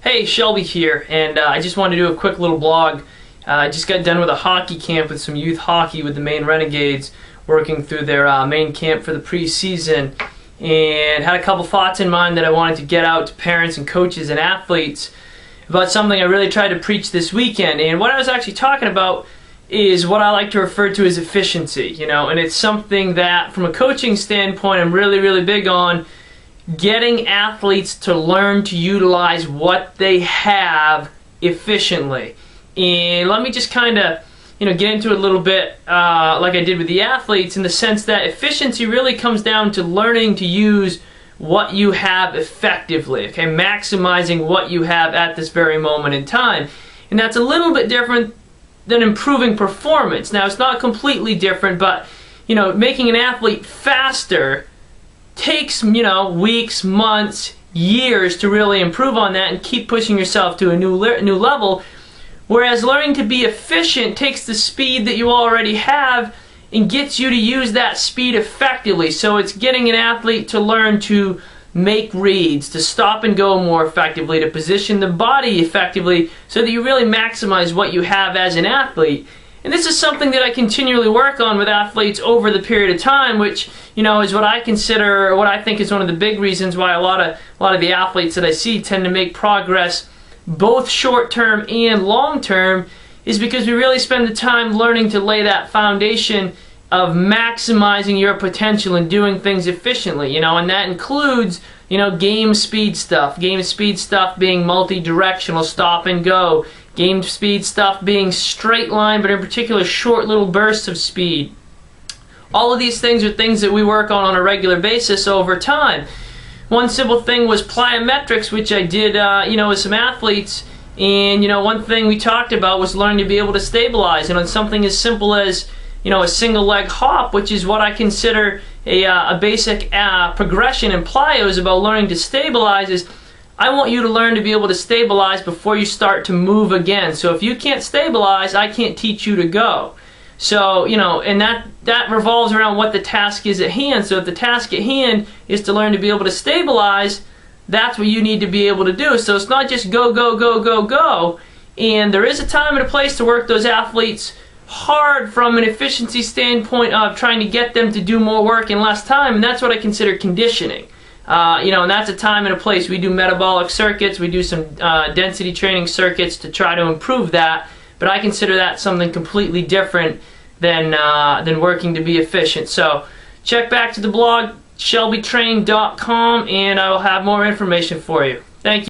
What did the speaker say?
Hey, Shelby here, and I just wanted to do a quick little blog. I just got done with a hockey camp with some youth hockey with the Maine Renegades, working through their main camp for the preseason, and had a couple thoughts in mind that I wanted to get out to parents and coaches and athletes about something I really tried to preach this weekend. And what I was actually talking about is what I like to refer to as efficiency, and it's something that from a coaching standpoint I'm really big on, getting athletes to learn to utilize what they have efficiently. And let me just kind of get into it a little bit like I did with the athletes, in the sense that efficiency really comes down to learning to use what you have effectively, okay? Maximizing what you have at this very moment in time. And that's a little bit different than improving performance. Now, it's not completely different, but making an athlete faster takes weeks, months, years to really improve on that and keep pushing yourself to a new level. Whereas learning to be efficient takes the speed that you already have and gets you to use that speed effectively. So it's getting an athlete to learn to make reads, to stop and go more effectively, to position the body effectively, so that you really maximize what you have as an athlete. And this is something that I continually work on with athletes over the period of time, which is what I consider, what I think is one of the big reasons why a lot of the athletes that I see tend to make progress both short-term and long-term, is because we really spend the time learning to lay that foundation of maximizing your potential and doing things efficiently, and that includes game speed stuff. Game speed stuff being multi-directional, stop and go. Game speed stuff being straight line, but in particular short little bursts of speed. All of these things are things that we work on a regular basis over time. One simple thing was plyometrics, which I did with some athletes, and one thing we talked about was learning to be able to stabilize, and on something as simple as a single leg hop, which is what I consider a basic progression in plyos about learning to stabilize, is I want you to learn to be able to stabilize before you start to move again. So if you can't stabilize, I can't teach you to go. So, and that revolves around what the task is at hand. So if the task at hand is to learn to be able to stabilize, that's what you need to be able to do. So it's not just go, go, go, go, go. And there is a time and a place to work those athletes hard from an efficiency standpoint of trying to get them to do more work in less time, and that's what I consider conditioning. And that's a time and a place. We do metabolic circuits, we do some density training circuits to try to improve that, but I consider that something completely different than working to be efficient. So check back to the blog, shelbytrain.com, and I will have more information for you.